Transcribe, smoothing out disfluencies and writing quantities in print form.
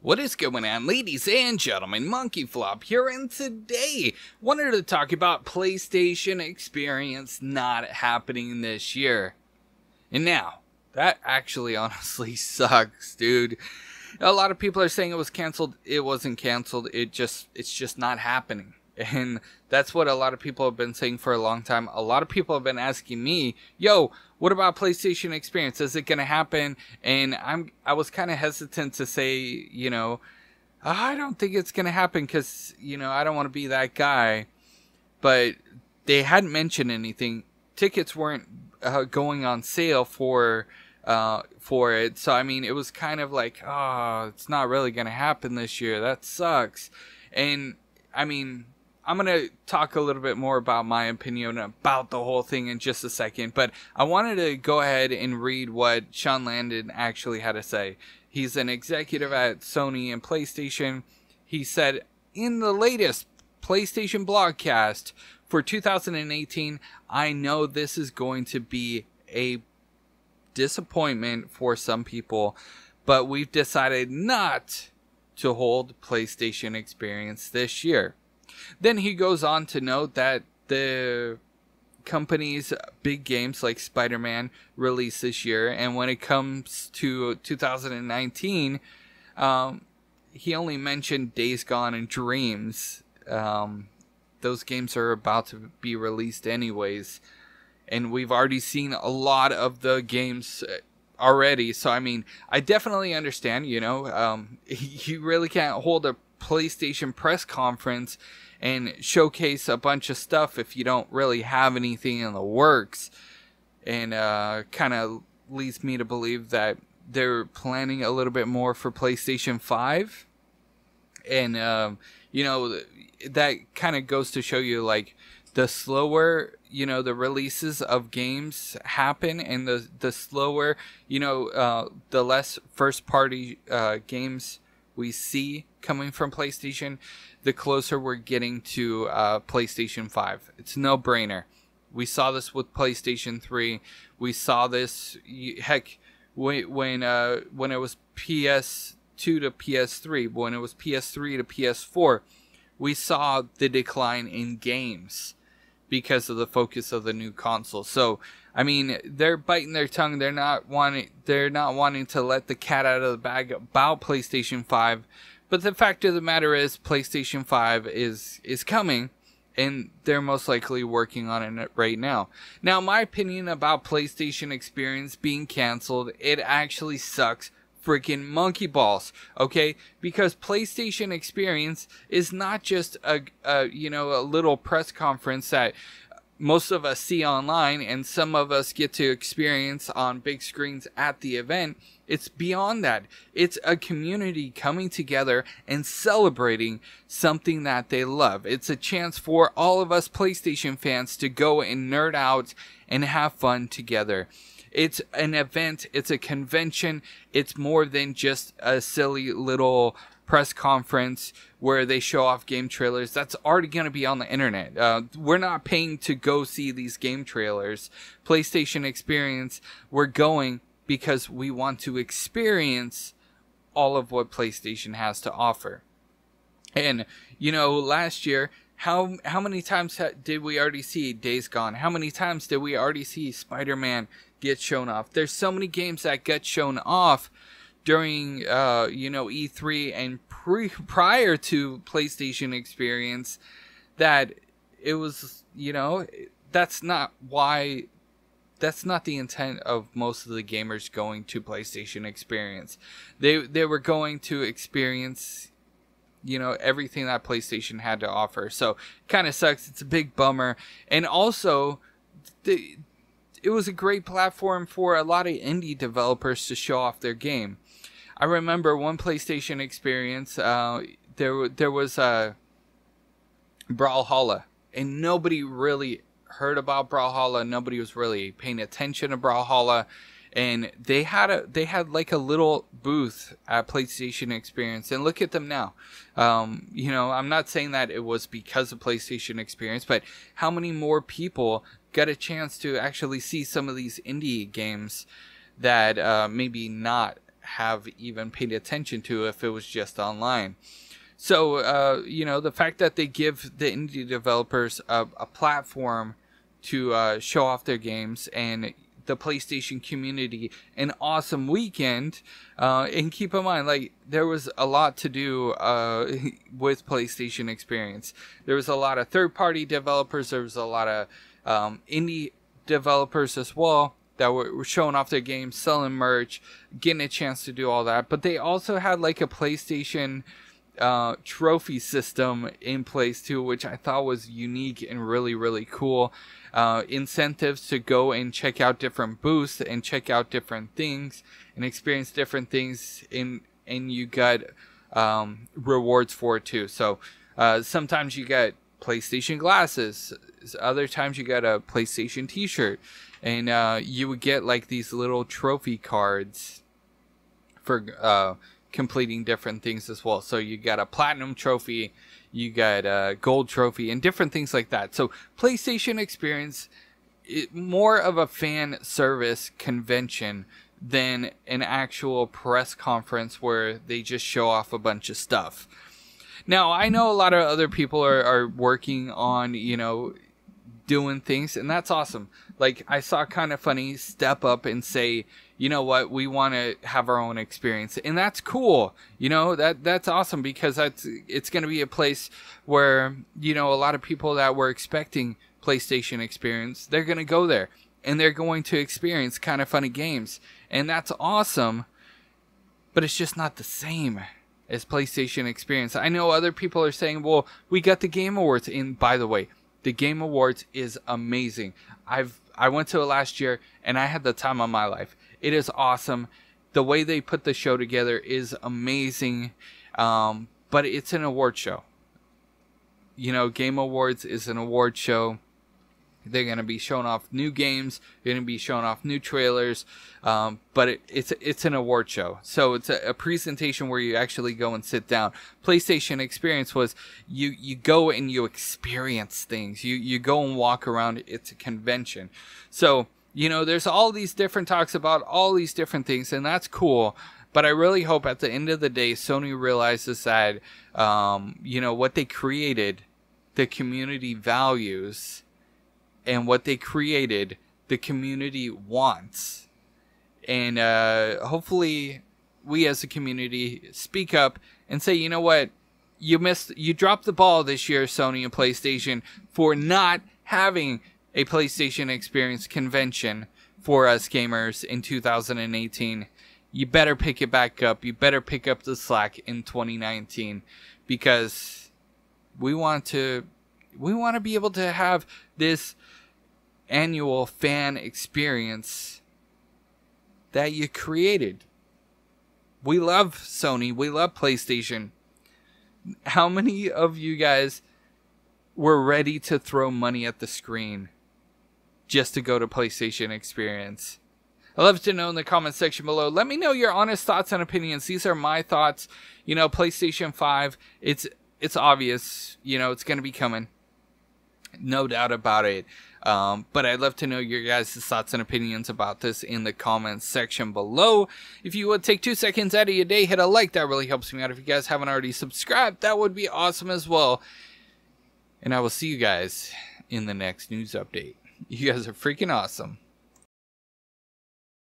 What is going on, ladies and gentlemen? MonkeyFlop here, and today wanted to talk about PlayStation Experience not happening this year. And now, that actually honestly sucks, dude. A lot of people are saying it was canceled. It wasn't canceled. It's just not happening. And that's what a lot of people have been saying for a long time. A lot of people have been asking me, yo, what about PlayStation Experience? Is it going to happen? And I was kind of hesitant to say, I don't think it's going to happen because, I don't want to be that guy. But they hadn't mentioned anything. Tickets weren't going on sale for it. So, I mean, it was kind of like, it's not really going to happen this year. That sucks. And, I mean, I'm going to talk a little bit more about my opinion about the whole thing in just a second, but I wanted to go ahead and read what Sean Landon actually had to say. He's an executive at Sony and PlayStation. He said, in the latest PlayStation blogcast for 2018, I know this is going to be a disappointment for some people, but we've decided not to hold PlayStation Experience this year. Then he goes on to note that the company's big games like Spider-Man release this year, and when it comes to 2019, he only mentioned Days Gone and Dreams. Those games are about to be released anyways, and we've already seen a lot of the games already. So I mean, I definitely understand. You really can't hold a PlayStation press conference and showcase a bunch of stuff if you don't really have anything in the works. And kind of leads me to believe that they're planning a little bit more for PlayStation 5. And, that kind of goes to show you, like, the slower, the releases of games happen, and the slower, the less first-party games we see coming from PlayStation, the closer we're getting to PlayStation 5. It's no brainer. We saw this with PlayStation 3. We saw this, heck, when it was PS2 to PS3, when it was PS3 to PS4, we saw the decline in games because of the focus of the new console. So, I mean, they're biting their tongue. They're not wanting to let the cat out of the bag about PlayStation 5. But the fact of the matter is, PlayStation 5 is coming, and they're most likely working on it right now. Now, my opinion about PlayStation Experience being canceled, it actually sucks freaking monkey balls, okay? Because PlayStation Experience is not just a little press conference that most of us see online and some of us get to experience on big screens at the event. It's beyond that. It's a community coming together and celebrating something that they love. It's a chance for all of us PlayStation fans to go and nerd out and have fun together. It's an event. It's a convention. It's more than just a silly little press conference where they show off game trailers. That's already going to be on the internet. We're not paying to go see these game trailers. PlayStation Experience, we're going because we want to experience all of what PlayStation has to offer. And, last year, how many times did we already see Days Gone? How many times did we already see Spider-Man get shown off? There's so many games that get shown off during, E3 and prior to PlayStation Experience that it was, that's not the intent of most of the gamers going to PlayStation Experience. They were going to experience, everything that PlayStation had to offer. So, kind of sucks. It's a big bummer. And also, it was a great platform for a lot of indie developers to show off their game. I remember one PlayStation Experience, there was Brawlhalla, and nobody really heard about Brawlhalla. Nobody was really paying attention to Brawlhalla, and they had like a little booth at PlayStation Experience, and look at them now. I'm not saying that it was because of PlayStation Experience, but how many more people got a chance to actually see some of these indie games that maybe not have even paid attention to if it was just online. So, you know, the fact that they give the indie developers a platform to show off their games, and the PlayStation community an awesome weekend. And keep in mind, like, there was a lot to do with PlayStation Experience. There was a lot of third-party developers. There was a lot of indie developers as well that were showing off their games, selling merch, getting a chance to do all that. But they also had like a PlayStation trophy system in place too, which I thought was unique and really, really cool. Incentives to go and check out different booths and check out different things and experience different things, and you got rewards for it too. So sometimes you got PlayStation glasses, other times you got a PlayStation t-shirt, and you would get like these little trophy cards for completing different things as well. So you got a platinum trophy, you got a gold trophy, and different things like that. So PlayStation Experience, more of a fan service convention than an actual press conference where they just show off a bunch of stuff. Now, I know a lot of other people are working on, you know, doing things, and that's awesome. Like, I saw Kinda Funny step up and say, you know what, we want to have our own experience, and that's cool. You know, that's awesome, because it's going to be a place where, you know, a lot of people that were expecting PlayStation Experience, they're going to go there and they're going to experience Kinda Funny games, and that's awesome. But it's just not the same as PlayStation Experience. I know other people are saying, well, we got the Game Awards, and by the way, the Game Awards is amazing. I went to it last year and I had the time of my life. It is awesome. The way they put the show together is amazing. But it's an award show. You know, Game Awards is an award show. They're going to be showing off new games. They're going to be showing off new trailers. But it's an award show. So it's a presentation where you actually go and sit down. PlayStation Experience was you go and you experience things. You go and walk around. It's a convention. So, you know, there's all these different talks about all these different things, and that's cool. But I really hope at the end of the day, Sony realizes that, you know, what they created, the community values, and what they created, the community wants. And hopefully we as a community speak up and say, you know what, you dropped the ball this year, Sony and PlayStation, for not having a PlayStation Experience convention for us gamers in 2018. You better pick it back up. You better pick up the slack in 2019, because we want to be able to have this annual fan experience that you created. We love Sony. We love PlayStation. How many of you guys were ready to throw money at the screen just to go to PlayStation Experience? I'd love to know in the comment section below. Let me know your honest thoughts and opinions. These are my thoughts. You know, PlayStation 5, it's obvious, you know, it's going to be coming. No doubt about it. But I'd love to know your guys' thoughts and opinions about this in the comments section below. If you would take 2 seconds out of your day, hit a like. That really helps me out. If you guys haven't already subscribed, that would be awesome as well. And I will see you guys in the next news update. You guys are freaking awesome.